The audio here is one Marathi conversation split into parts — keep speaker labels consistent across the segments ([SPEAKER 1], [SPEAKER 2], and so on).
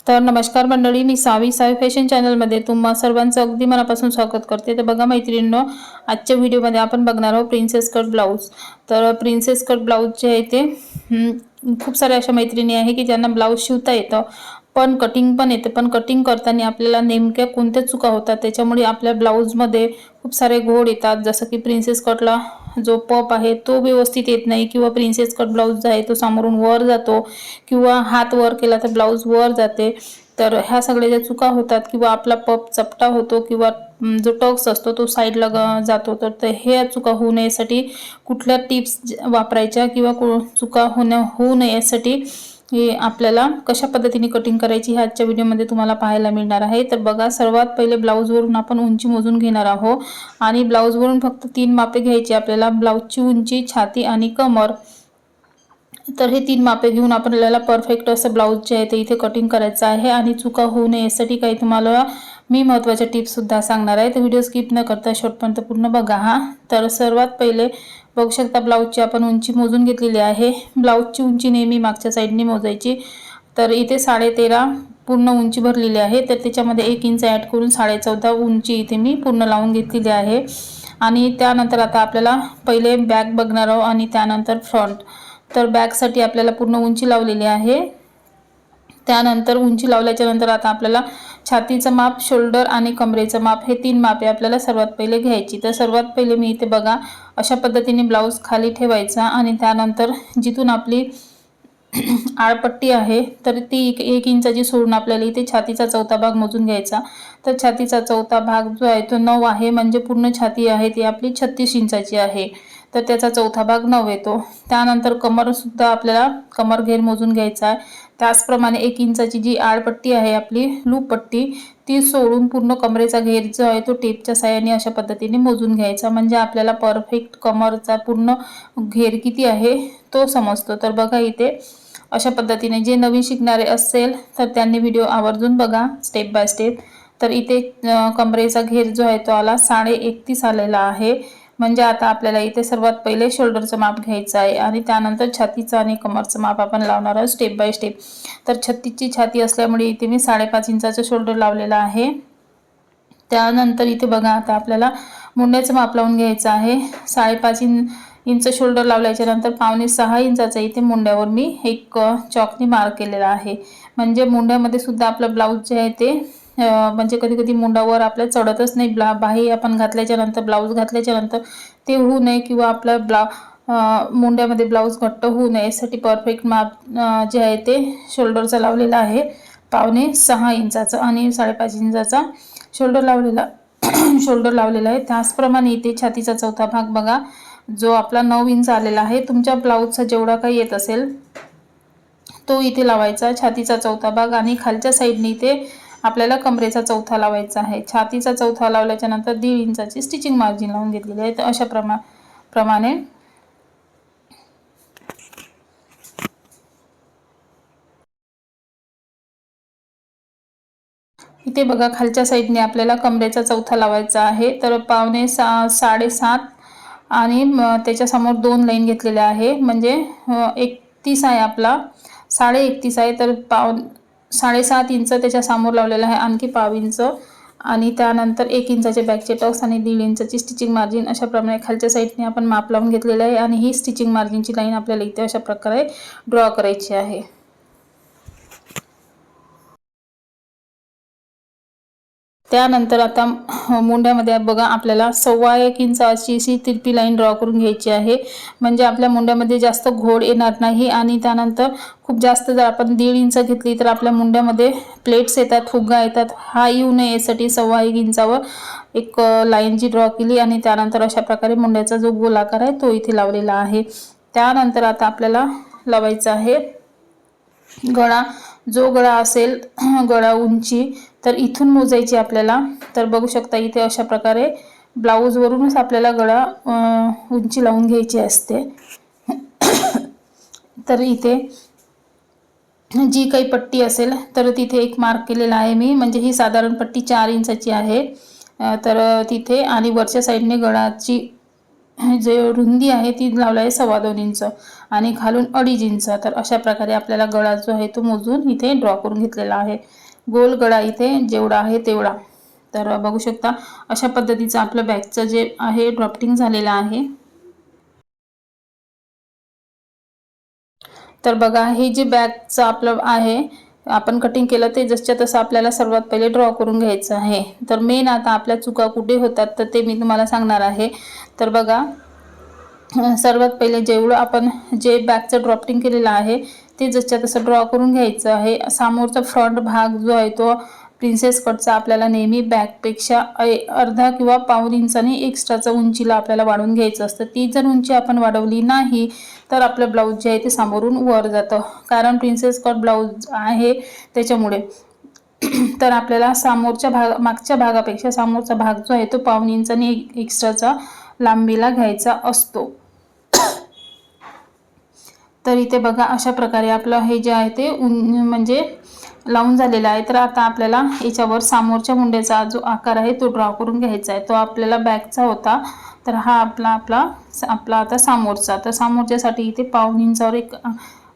[SPEAKER 1] तर नमस्कार मंडळी, मी सावी फॅशन चॅनलमध्ये तुम्हा सर्वांचं अगदी मनापासून स्वागत करते। तर बघा मैत्रिणींनो, आजच्या व्हिडिओमध्ये आपण बघणार आहोत प्रिन्सेस कट ब्लाउज। तर प्रिन्सेस कट ब्लाउज जे आहे ते खूप सारे अशा मैत्रिणी आहे की ज्यांना ब्लाउज शिवता येतं, पण कटिंग पण येते, पण कटिंग करताना आपल्याला नेमक्या कोणत्या चुका होतात त्याच्यामुळे आपल्या ब्लाउजमध्ये खूप सारे घोड येतात। जसं की प्रिन्सेस कटला जो पप आहे तो व्यवस्थित येत नाही, किंवा प्रिन्सेस कट ब्लाउज आहे तो समोरून वर जातो, किंवा हात वर केला तर ब्लाउज वर जाते। तर ह्या सगळ्या ज्या चुका होतात, किंवा आपला पप चपटा होतो, किंवा जो टक्स असतो तो साईडला जातो, तर हे चुका होऊ नयेसाठी कुठल्या टिप्स वापरायच्या, किंवा चुका होऊ नये यासाठी हे आपल्याला कशा पद्धतीने कटिंग करायची हे आजच्या व्हिडिओमध्ये तुम्हाला पाहायला मिळणार आहे। तर बघा, सर्वात पहिले ब्लाउजवरून आपण उंची मोजून घेणार आहोत, आणि ब्लाउजवरून फक्त 3 मापे घ्यायची आपल्याला। ब्लाउजची उंची, छाती आणि कमर। तर हे 3 मापे घेऊन आपल्याला परफेक्ट असं ब्लाउज जे आहे ते इथे कटिंग करायचं आहे। आणि चुका होऊ नये यासाठी काही तुम्हाला मी महत्त्वाच्या टिप्स सुद्धा सांगणार आहे, तर व्हिडिओ स्किप न करता शेवटपर्यंत पूर्ण बघा हा। तर सर्वात पहिले बघू शकता, ब्लाउजची आपण उंची मोजून घेतलेली आहे। ब्लाउजची उंची नेहमी मागच्या साईडने मोजायची। तर इथे 13.5 पूर्ण उंची भरलेली आहे, तर त्याच्यामध्ये 1 इंच ॲड करून 14.5 उंची इथे मी पूर्ण लावून घेतलेली आहे। आणि त्यानंतर आता आपल्याला पहिले बॅक बघणार आहोत आणि त्यानंतर फ्रंट। तर बॅकसाठी आपल्याला पूर्ण उंची लावलेली आहे। त्यानंतर उंची लावल्याच्या नंतर आता आपल्याला छातीचं माप, शोल्डर आणि कमरेचं माप हे 3 मापे आपल्याला सर्वात पहिले घ्यायची। तर सर्वात पहिले मी इथे बघा अशा पद्धतीने ब्लाउज खाली ठेवायचा, आणि त्यानंतर जिथून आपली आळपट्टी आहे तर ती 1 इंचाची सोडून आपल्याला इथे छातीचा चौथा भाग मोजून घ्यायचा। तर छातीचा चौथा भाग जो आहे तो 9 आहे, म्हणजे पूर्ण छाती आहे ती आपली 36 इंचाची आहे, तर त्याचा चौथा भाग 9 येतो। त्यानंतर कमर सुद्धा आपल्याला कमर घेर मोजून घ्यायचा आहे। त्याचप्रमाणे 1 इंचाची जी आळपट्टी आहे आपली लूप पट्टी, ती सोडून पूर्ण कमरेचा घेर जो आहे तो टेपच्या साहाय्याने अशा पद्धतीने मोजून घ्यायचा, म्हणजे आपल्याला परफेक्ट कमरचा पूर्ण घेर किती आहे तो समजतो। तर बघा इथे अशा पद्धतीने जे नवीन शिकणारे असेल तर त्यांनी व्हिडिओ आवर्जून बघा स्टेप बाय स्टेप। तर इथे कमरेचा घेर जो आहे तो आला 31.5 आलेला आहे। म्हणजे आता आपल्याला इथे सर्वात पहिले शोल्डरचं माप घ्यायचं आहे, आणि त्यानंतर छातीचं आणि कमरचं माप आपण लावणार आहोत स्टेप बाय स्टेप। तर 36ची छाती असल्यामुळे इथे मी 5.5 इंचाचं शोल्डर लावलेला आहे। त्यानंतर इथे बघा आता आपल्याला मुंड्याचं माप लावून घ्यायचं आहे। 5.5 इंच शोल्डर लावल्याच्या नंतर 5.25 इंचाचा इथे मुंड्यावर मी एक चॉकनी मार्क केलेला आहे। म्हणजे मुंड्यामध्ये सुद्धा आपलं ब्लाउज जे आहे ते म्हणजे कधी कधी मुंडावर आपल्या चढतच नाही, बाही आपण घातल्याच्या नंतर, ब्लाउज घातल्याच्या नंतर ते होऊ नये, किंवा आपला मुंड्यामध्ये ब्लाउज घट्ट होऊ नये यासाठी परफेक्ट माप जे आहे ते शोल्डरचा लावलेला आहे 5.25 इंचाचा, आणि 5.5 इंचाचा शोल्डर लावलेला आहे। त्याचप्रमाणे इथे छातीचा चौथा भाग बघा जो आपला 9 इंच आलेला आहे। तुमच्या ब्लाउजचा जेवढा काही येत असेल तो इथे लावायचा छातीचा चौथा भाग, आणि खालच्या साईडने इथे आपल्याला कमरेचा चौथा लावायचा आहे। छातीचा चौथा लावल्याच्या नंतर 1.5 इंचाची स्टिचिंग मार्जिन लावून घेतलेली आहे। तर अशा प्रमाणे इथे बघा खालच्या साईडने आपल्याला कमरेचा चौथा लावायचा आहे। तर 7.5 आणि त्याच्या समोर 2 लाईन घेतलेल्या आहे, म्हणजे 31 आहे आपला, 31.5 आहे, तर 7.5 इंच त्याच्या समोर लावलेला आहे, आणखी 1/2 इंच, आणि त्यानंतर 1 इंचाचे बॅकचे टक्स आणि 1.5 इंचाची स्टिचिंग मार्जिन अशा प्रमाणे खालच्या साईडने आपण माप लावून घेतलेलं आहे। आणि ही स्टिचिंग मार्जिनची लाईन आपल्याला इथे अशा प्रकारे ड्रॉ करायची आहे। त्यानंतर आता मुंड्यामध्ये बघा आपल्याला 1.25 इंच अशी तिरपी लाईन ड्रॉ करून घ्यायची आहे, म्हणजे आपल्या मुंड्यामध्ये जास्त घोड येणार नाही। आणि त्यानंतर खूप जास्त जर आपण 1.5 इंच घेतली तर आपल्या मुंड्यामध्ये प्लेट्स येतात, फुगा येतात, हा येऊ नये यासाठी 1.25 इंचावर एक लाईन जी ड्रॉ केली, आणि त्यानंतर अशा प्रकारे मुंड्याचा जो गोलाकार आहे तो इथे लावलेला आहे। त्यानंतर आता आपल्याला लावायचा आहे गळा। जो गळा असेल गळा उंची तर इथून मोजायची आपल्याला। तर बघू शकता इथे अशा प्रकारे ब्लाउज वरूनच आपल्याला गळा उंची लावून घ्यायची असते। तर इथे जी काही पट्टी असेल तर तिथे एक मार्क केलेला आहे मी, म्हणजे ही साधारण पट्टी 4 इंचाची आहे। तर तिथे आणि वरच्या साईडने गळाची जे रुंदी आहे ती लावला आहे 2.25 इंच आणि खालून 2.5 इंच। तर अशा प्रकारे आपल्याला गळा जो आहे तो मोजून इथे ड्रॉ करून घेतलेला आहे। गोल गळा इथे जेवढा आहे तेवढा। तर बघू शकता अशा पद्धतीचं आपलं बॅगचं जे आहे ड्राफ्टिंग झालेलं आहे। तर बघा हे जे बॅगचं आपलं आहे आपण कटिंग केलं ते जसच्या तसं आपल्याला सर्वात पहिले ड्रॉ करून घ्यायचं आहे। तर मेन आता आपल्या चुका कुठे होतात तर ते मी तुम्हाला सांगणार आहे। तर बघा सर्वात पहिले जेवढं आपण जे बॅगचं ड्राफ्टिंग केलेलं आहे ते जसच्या तसं ड्रॉ करून घ्यायचं आहे। समोरचा फ्रंट भाग जो आहे तो प्रिन्सेस कटचा आपल्याला नेहमी बॅकपेक्षा अर्धा किंवा पाऊण इंचाने एक्स्ट्राचा उंचीला आपल्याला वाढवून घ्यायचं असतं। ती जर उंची आपण वाढवली नाही तर आपलं ब्लाऊज जे आहे ते समोरून वर जातं, कारण प्रिन्सेस कट ब्लाऊज आहे त्याच्यामुळे। तर आपल्याला समोरच्या मागच्या भागापेक्षा समोरचा भाग जो आहे तो पाऊण इंचाने एक्स्ट्राचा लांबीला घ्यायचा असतो। तर इथे बघा अशा प्रकारे आपलं हे जे आहे ते म्हणजे लावून झालेला आहे। तर आता आपल्याला याच्यावर समोरच्या मुंड्याचा जो आकार आहे तो ड्रॉ करून घ्यायचा आहे। तो आपल्याला बॅकचा होता, तर हा आपला आता समोरचा। तर समोरच्यासाठी इथे पाऊण इंचावर एक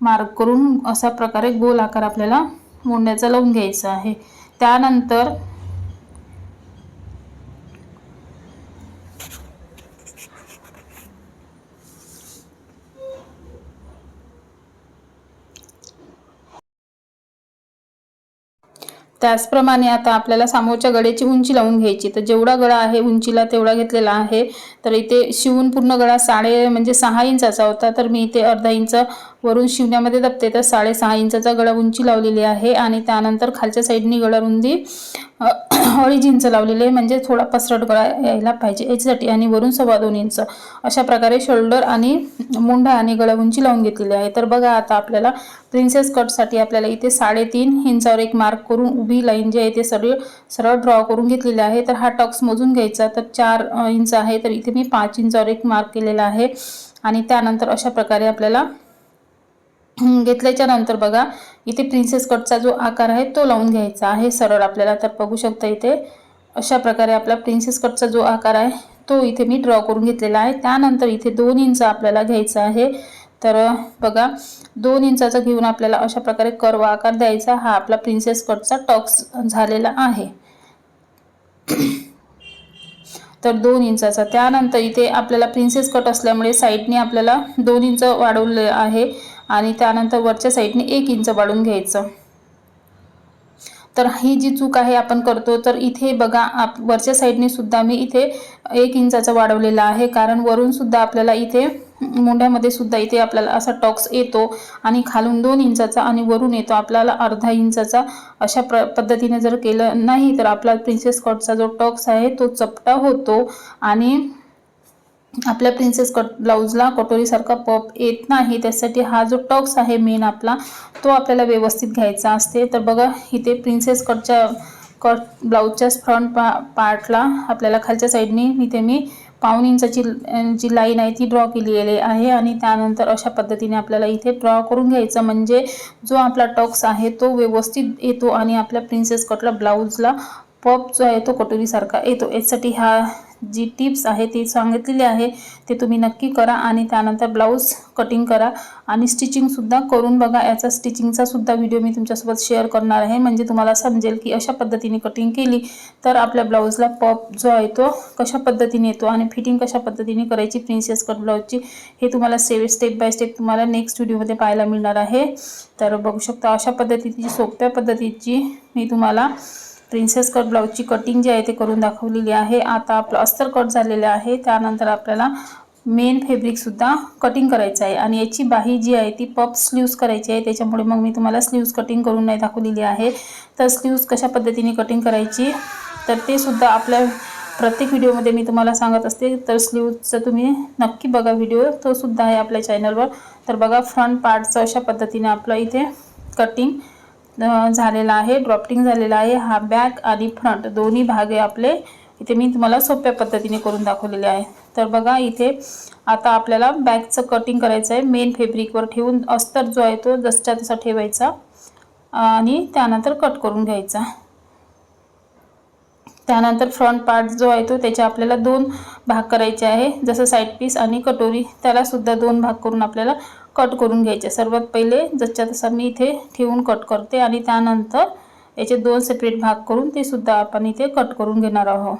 [SPEAKER 1] मार्क करून अशा प्रकारे गोल आकार आपल्याला मुंड्याचा लावून घ्यायचा आहे। त्यानंतर त्याचप्रमाणे आता आपल्याला समोरच्या गळ्याची उंची लावून घ्यायची। तर जेवढा गळा आहे उंचीला तेवढा घेतलेला आहे। तर इथे शिवून पूर्ण गळा 6 इंचाचा होता, तर मी इथे अर्धा इंच वरून शिवण्यामध्ये दबते तर 6.5 इंचाचा गळा उंची लावलेली आहे। आणि त्यानंतर खालच्या साईडनी गळा रुंदी 2.5 इंच लावलेली आहे, म्हणजे थोडा पसरट गळा यायला पाहिजे याच्यासाठी। आणि वरून 2.25 इंच अशा प्रकारे शोल्डर आणि मुंडा आणि गळा उंची लावून घेतलेली आहे। तर बघा आता आपल्याला प्रिन्सेस कटसाठी आपल्याला इथे 3.5 इंचावर एक मार्क करून उभी लाईन जी आहे ते सरळ ड्रॉ करून घेतलेली आहे। तर हा टक्स मोजून घ्यायचा। तर 4 इंच आहे, तर इथे मी 5 इंचावर एक मार्क केलेला आहे। आणि त्यानंतर अशा प्रकारे आपल्याला घेतल्याच्या नंतर बघा इथे प्रिन्सेस कटचा जो आकार आहे तो लावून घ्यायचा आहे सरळ आपल्याला। तर बघू शकता इथे अशा प्रकारे आपला प्रिन्सेस कटचा जो आकार आहे तो इथे मी ड्रॉ करून घेतलेला आहे। त्यानंतर इथे 2 इंच आपल्याला घ्यायचा आहे। तर बघा 2 इंचाचा घेऊन आपल्याला अशा प्रकारे कर्व आकार द्यायचा। हा आपला प्रिन्सेस कटचा टक्स झालेला आहे। तर 2 इंचाचा। त्यानंतर इथे आपल्याला प्रिन्सेस कट असल्यामुळे साईडने आपल्याला 2 इंच वाढवले आहे आणि त्यानंतर वरच्या साईडने 1 इंच वाढवून घ्यायचं। तर ही जी चूक आहे आपण करतो, तर इथे बघा वरच्या साईडने सुद्धा मी इथे 1 इंचाचा वाढवलेला आहे, कारण वरून सुद्धा आपल्याला इथे मुंड्यामध्ये सुद्धा इथे आपल्याला असा टक्स येतो आणि खालून 2 इंचाचा आणि वरून येतो आपल्याला अर्धा इंचाचा। अशा पद्धतीने जर केलं नाही तर आपला प्रिन्सेस कटचा जो टक्स आहे तो चपटा होतो आणि आपल्या प्रिन्सेस कट ब्लाऊजला कटोरीसारखा पप येत नाही। त्यासाठी हा जो टक्स आहे मेन आपला तो आपल्याला व्यवस्थित घ्यायचा असते। तर बघा इथे प्रिन्सेस कट ब्लाऊजच्या फ्रंट पार्टला आपल्याला खालच्या साईडने इथे मी पाऊण इंचाची जी लाईन आहे ती ड्रॉ केलेली आहे। आणि त्यानंतर अशा पद्धतीने आपल्याला इथे ड्रॉ करून घ्यायचं, म्हणजे जो आपला टक्स आहे तो व्यवस्थित येतो आणि आपल्या प्रिन्सेस कटला ब्लाऊजला पप जो आहे तो कटोरीसारखा येतो। यासाठी जी टिप्स आहे ती सांगितलेली आहे ते तुम्ही नक्की करा आणि त्यानंतर ब्लाऊज कटिंग करा आणि स्टिचिंग सुद्धा करून बघा। याचा स्टिचिंगचा सुद्धा व्हिडिओ मी तुमच्यासोबत शेअर करणार आहे, म्हणजे तुम्हाला समजेल की अशा पद्धतीने कटिंग केली तर आपल्या ब्लाऊजला पप जो आहे तो कशा पद्धतीने येतो आणि फिटिंग कशा पद्धतीने करायची प्रिन्सेस कट ब्लाऊजची हे तुम्हाला स्टेप बाय स्टेप तुम्हाला नेक्स्ट व्हिडिओमध्ये पाहायला मिळणार आहे। तर बघू शकता अशा पद्धतीची सोप्या पद्धतीची मी तुम्हाला प्रिन्सेस कट ब्लाऊजची कटिंग जी आहे ते करून दाखवलेली आहे। आता आपलं अस्तर कट झालेलं आहे, त्यानंतर आपल्याला मेन फॅब्रिक सुद्धा कटिंग करायचं आहे आणि याची बाही जी आहे ती पफ स्लीव्स करायची आहे। त्याच्यामुळे मग मी तुम्हाला स्लीव्स कटिंग करून नाही दाखवलेली आहे। तर स्लीव्स कशा पद्धतीने कटिंग करायची तर ते सुद्धा आपल्या प्रत्येक व्हिडिओमध्ये मी तुम्हाला सांगत असते। तर स्लीव्सचा तुम्ही नक्की बघा व्हिडिओ, तो सुद्धा आहे आपल्या चॅनलवर। तर बघा फ्रंट पार्टचं अशा पद्धतीने आपलं इथे कटिंग झालेला आहे, ड्राफ्टिंग झालेला आहे। हा बॅक आणि फ्रंट दोन्ही भाग आपले इथे मी तुम्हाला सोप्या पद्धतीने करून दाखवलेले आहे। तर बघा इथे आता आपल्याला बॅकचं कटिंग करायचं आहे। मेन फॅब्रिकवर ठेवून अस्तर जो आहे तो जसच्या तसा ठेवायचा आणि त्यानंतर कट करून घ्यायचा। त्यानंतर फ्रंट पार्ट जो आहे तो त्याचे आपल्याला 2 भाग करायचे आहे। जसं साईड पीस आणि कटोरी त्याला सुद्धा 2 भाग करून आपल्याला कट करून घ्यायचे। सर्वात पहिले जसच्या तसा मी इथे ठेवून कट करते आणि त्यानंतर याचे 2 सेपरेट भाग करून ते सुद्धा आपण इथे कट करून घेणार आहोत।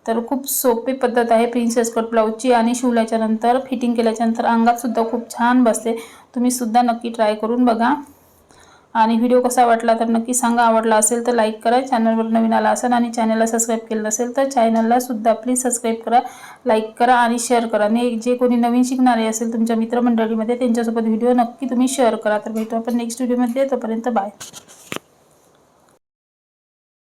[SPEAKER 1] तर खूप सोपी पद्धत आहे प्रिन्सेस कट ब्लाउजची आणि शिवल्याच्या नंतर फिटिंग केल्याच्या नंतर अंगात सुद्धा खूप छान बसते। तुम्ही सुद्धा नक्की ट्राय करून बघा आणि व्हिडिओ कसा वाटला तर नक्की सांगा। आवडला असेल तर लाईक करा, चॅनलवर नवीन आला असेल आणि चॅनलला सबस्क्राइब केलं नसेल तर चॅनलला सुद्धा प्लीज सबस्क्राइब करा, लाईक करा आणि शेअर करा। आणि जे कोणी नवीन शिकणारे असेल तुमच्या मित्रमंडळीमध्ये त्यांच्यासोबत व्हिडिओ नक्की तुम्ही शेअर करा। तर भेटू आपण नेक्स्ट व्हिडिओमध्ये, तोपर्यंत बाय।